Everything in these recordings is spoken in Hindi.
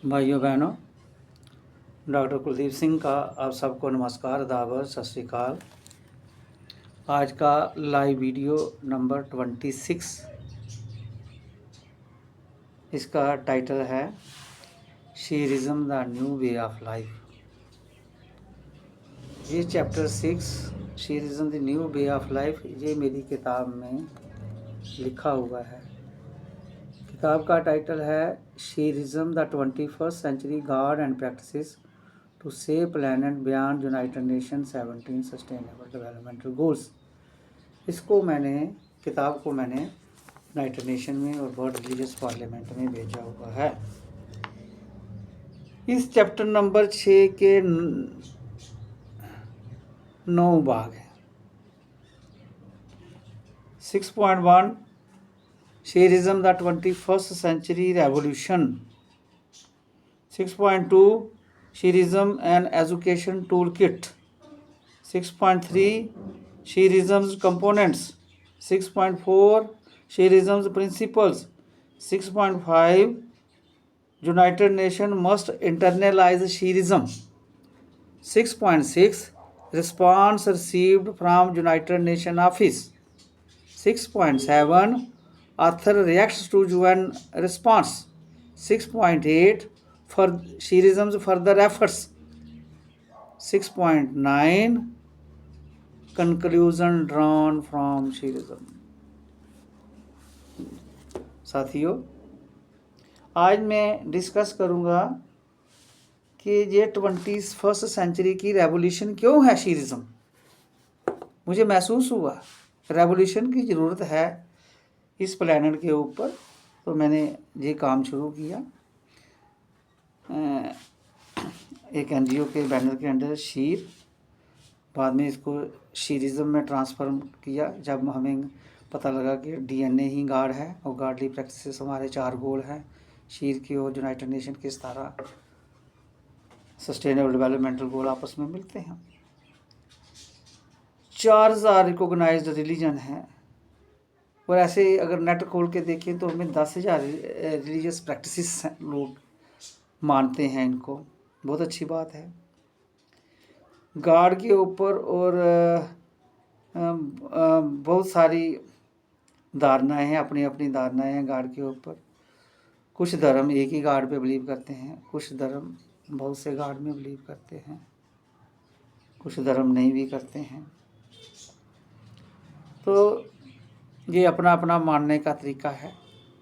भाइयों बहनों, डॉक्टर कुलदीप सिंह का आप सबको नमस्कार, दावर, सत श्री अकाल। आज का लाइव वीडियो नंबर 26, इसका टाइटल है Sheerism the new way of life. ये chapter 6 Sheerism the new way of life, ये मेरी किताब में लिखा हुआ है। किताब का टाइटल है Sheerism the 21st century god and practices to save planet beyond United Nation 17 sustainable developmental goals. इसको किताब को मैंने यूनाइटेड नेशन में और वर्ल्ड रिलीजियस पार्लियामेंट में भेजा हुआ है। इस चैप्टर नंबर 6 के 9 भाग हैं। 6.1 Sheerism the 21st century revolution. 6.2 Sheerism and education tool kit. 6.3 Sheerism's components. 6.4 Sheerism's principles. 6.5 United Nations must internalize Sheerism. 6.6 response received from United Nations office. 6.7 author reacts to UN response. 6.8 for Sheerism's further efforts. 6.9 conclusion drawn from Sheerism. साथियों, आज मैं डिस्कस करूंगा कि ये 21st सेंचुरी की रेवोल्यूशन क्यों है शीरिज्म। मुझे महसूस हुआ रेवोल्यूशन की ज़रूरत है इस प्लैनेट के ऊपर, तो मैंने ये काम शुरू किया। एक एनजीओ के बैनर के अंडर शीर, बाद में इसको शीरिज्म में ट्रांसफॉर्म किया जब हमें पता लगा कि डीएनए ही गार्ड है और गार्डली प्रैक्टिसेस हमारे 4 गोल हैं शीर की और यूनाइटेड नेशन के 17 सस्टेनेबल डेवलपमेंटल गोल आपस में मिलते हैं। 4000 रिकॉग्नाइज्ड रिलीजन हैं और ऐसे अगर नेट खोल के देखें तो हमें 10,000 रिलीजियस प्रैक्टिसेस लोग मानते हैं। इनको बहुत अच्छी बात है। गार्ड के ऊपर और बहुत सारी धारणाएं हैं, अपनी अपनी धारणाएं हैं गार्ड के ऊपर। कुछ धर्म एक ही गार्ड पे बिलीव करते हैं, कुछ धर्म बहुत से गार्ड में बिलीव करते हैं, कुछ धर्म नहीं भी करते हैं। तो ये अपना अपना मानने का तरीका है।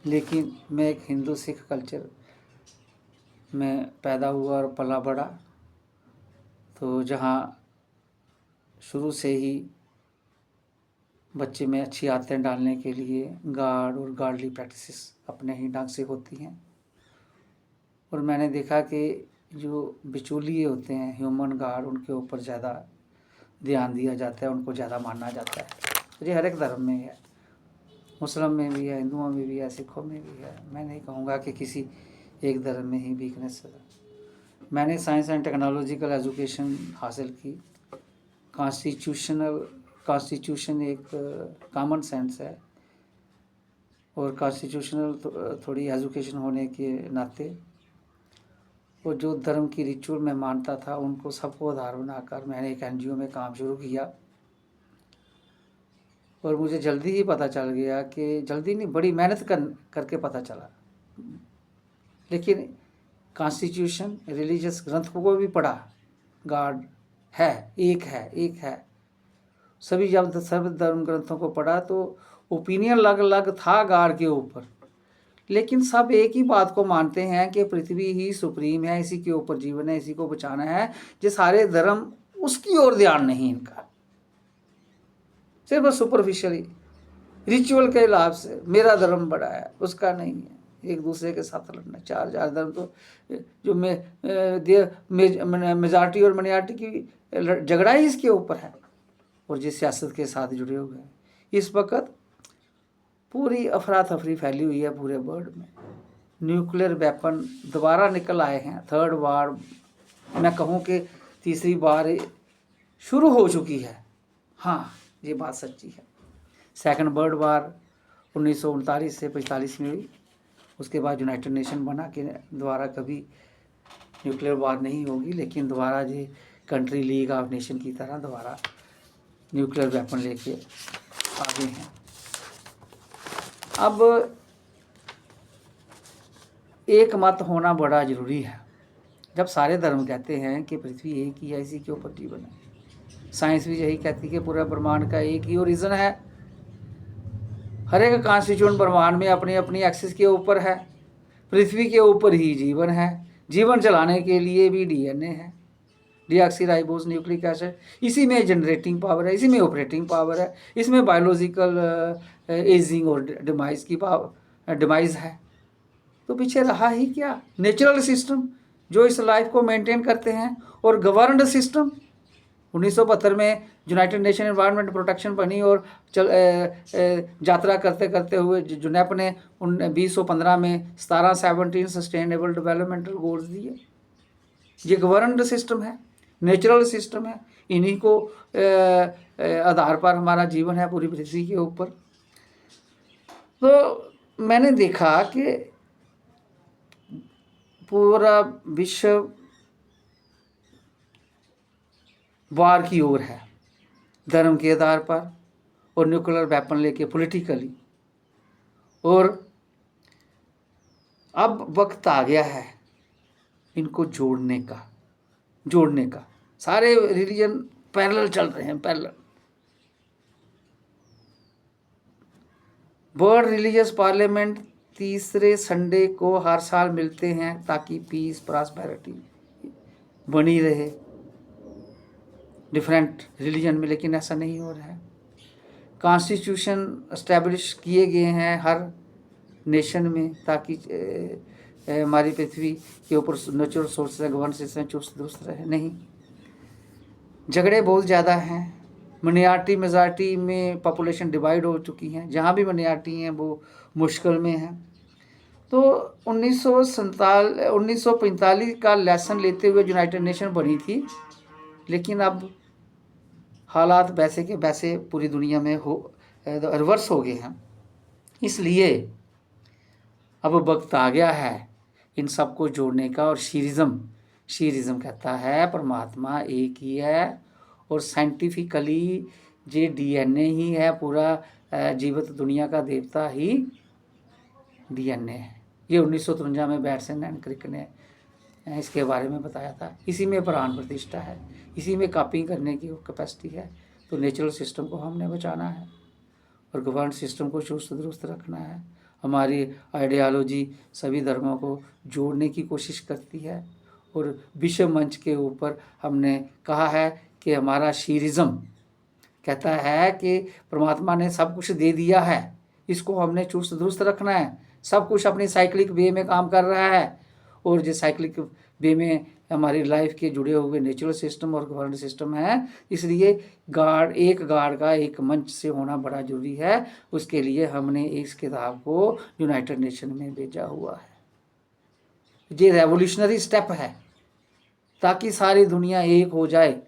लेकिन मैं एक हिंदू सिख कल्चर में पैदा हुआ और पला बड़ा, तो जहाँ शुरू से ही बच्चे में अच्छी आदतें डालने के लिए गार्ड और गार्डली प्रैक्टिसेस अपने ही ढंग से होती हैं। और मैंने देखा कि जो बिचौलिए होते हैं ह्यूमन गार्ड, उनके ऊपर ज़्यादा ध्यान दिया जाता है, उनको ज़्यादा माना जाता है। ये हर एक धर्म में है, मुस्लिम में भी है, हिंदुओं में भी है, सिखों में भी है। मैं नहीं कहूँगा कि किसी एक धर्म में ही वीकनेस है। मैंने साइंस एंड टेक्नोलॉजिकल एजुकेशन हासिल की। कॉन्स्टिट्यूशन एक कॉमन सेंस है और कॉन्स्टिट्यूशनल थोड़ी एजुकेशन होने के नाते, और जो धर्म की रिचुअल मैं मानता था उनको सबको आधार बनाकर मैंने एक एनजीओ में काम शुरू किया। और मुझे जल्दी ही पता चल गया कि जल्दी नहीं, बड़ी मेहनत करके पता चला। लेकिन कॉन्स्टिट्यूशन रिलीजियस ग्रंथ को भी पढ़ा, गॉड है, एक है। सभी जब सर्व धर्म ग्रंथों को पढ़ा तो ओपिनियन अलग अलग था गॉड के ऊपर, लेकिन सब एक ही बात को मानते हैं कि पृथ्वी ही सुप्रीम है, इसी के ऊपर जीवन है, इसी को बचाना है। ये सारे धर्म उसकी ओर ध्यान नहीं इनका, सिर्फ सुपरफिशियली रिचुअल के लाभ से मेरा धर्म बड़ा है, उसका नहीं है। एक दूसरे के साथ लड़ना। 4 धर्म तो जो मेजॉरिटी और माइनॉरिटी की झगड़ा ही इसके ऊपर है और जिस सियासत के साथ जुड़े हुए हैं। इस वक्त पूरी अफरा तफरी फैली हुई है पूरे वर्ल्ड में। न्यूक्लियर वेपन दोबारा निकल आए हैं। 3rd वार, मैं कहूँ कि तीसरी बार शुरू हो चुकी है। हाँ, ये बात सच्ची है। 2nd वर्ल्ड वार 1939 से 45 में हुई उसके बाद यूनाइटेड नेशन बना के दोबारा कभी न्यूक्लियर वार नहीं होगी, लेकिन दोबारा ये कंट्री लीग ऑफ नेशन की तरह दोबारा न्यूक्लियर वेपन लेके आगे हैं। अब एक मत होना बड़ा ज़रूरी है। जब सारे धर्म कहते हैं कि पृथ्वी एक ही है, इसी के ऊपर जीवन है, साइंस भी यही कहती है कि पूरा ब्रह्मांड का एक ही ओरिजिन है, हर एक कॉन्स्टिट्यूएंट ब्रह्मांड में अपनी अपनी एक्सिस के ऊपर है, पृथ्वी के ऊपर ही जीवन है, जीवन चलाने के लिए भी डीएनए है, डीऑक्सीराइबोस न्यूक्लिक एसिड, इसी में जनरेटिंग पावर है, इसी में ऑपरेटिंग पावर है, इसमें बायोलॉजिकल एजिंग और डिमाइज की डिमाइज है। तो पीछे रहा ही क्या? नेचुरल सिस्टम जो इस लाइफ को मेंटेन करते हैं, और गवर्नड सिस्टम 1972 में यूनाइटेड नेशन एनवायरनमेंट प्रोटेक्शन बनी, और यात्रा करते करते हुए जुनेप ने 2015 में 17 सस्टेनेबल डेवलपमेंटल गोल्स दिए। ये गवर्नड सिस्टम है, नेचुरल सिस्टम है, इन्हीं को आधार पर हमारा जीवन है पूरी पृथ्वी के ऊपर। तो मैंने देखा कि पूरा विश्व वार की ओर है, धर्म के आधार पर और न्यूक्लियर वेपन लेके पॉलिटिकली। और अब वक्त आ गया है इनको जोड़ने का। सारे रिलीजन पैरेलल चल रहे हैं, पैरेलल। वर्ल्ड रिलीजियस पार्लियामेंट तीसरे संडे को हर साल मिलते हैं ताकि पीस प्रॉस्पेरिटी बनी रहे डिफरेंट रिलीजन में, लेकिन ऐसा नहीं हो रहा है। कॉन्स्टिट्यूशन एस्टेब्लिश किए गए हैं हर नेशन में ताकि हमारी पृथ्वी के ऊपर नेचुरल सोर्सेज गवर्न सिस्टम चुस्त दुरुस्त रहे। नहीं, झगड़े बहुत ज़्यादा हैं, मिnority मेजॉरिटी में पॉपुलेशन डिवाइड हो चुकी हैं, जहाँ भी मिnority हैं वो मुश्किल में हैं। तो 1945 का लेसन लेते हुए यूनाइटेड नेशन बनी थी, लेकिन अब हालात वैसे के वैसे पूरी दुनिया में रिवर्स हो गए हैं। इसलिए अब वक्त आ गया है इन सबको जोड़ने का। और शीरिज्म कहता है परमात्मा एक ही है, और साइंटिफिकली ये डीएनए ही है, पूरा जीवित दुनिया का देवता ही डीएनए है। ये 1953 में बैटसन एंड क्रिक ने इसके बारे में बताया था। इसी में प्राण प्रतिष्ठा है, इसी में कॉपिंग करने की कैपेसिटी है। तो नेचुरल सिस्टम को हमने बचाना है और गवर्न सिस्टम को चुस्त दुरुस्त रखना है। हमारी आइडियालॉजी सभी धर्मों को जोड़ने की कोशिश करती है, और विश्व मंच के ऊपर हमने कहा है कि हमारा शीरिज्म कहता है कि परमात्मा ने सब कुछ दे दिया है, इसको हमने चुस्त दुरुस्त रखना है। सब कुछ अपनी साइक्लिक वे में काम कर रहा है, और जो साइक्लिक वे में हमारी लाइफ के जुड़े हुए नेचुरल सिस्टम और गवर्न सिस्टम है। इसलिए एक गार्ड का एक मंच से होना बड़ा जरूरी है। उसके लिए हमने इस किताब को यूनाइटेड नेशन में भेजा हुआ है। ये रेवोल्यूशनरी स्टेप है ताकि सारी दुनिया एक हो जाए,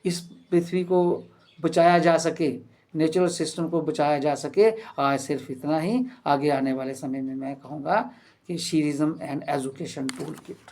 इस पृथ्वी को बचाया जा सके, नेचुरल सिस्टम को बचाया जा सके। आज सिर्फ इतना ही, आगे आने वाले समय में मैं कहूँगा कि शीरिज्म एंड एजुकेशन टूल किट।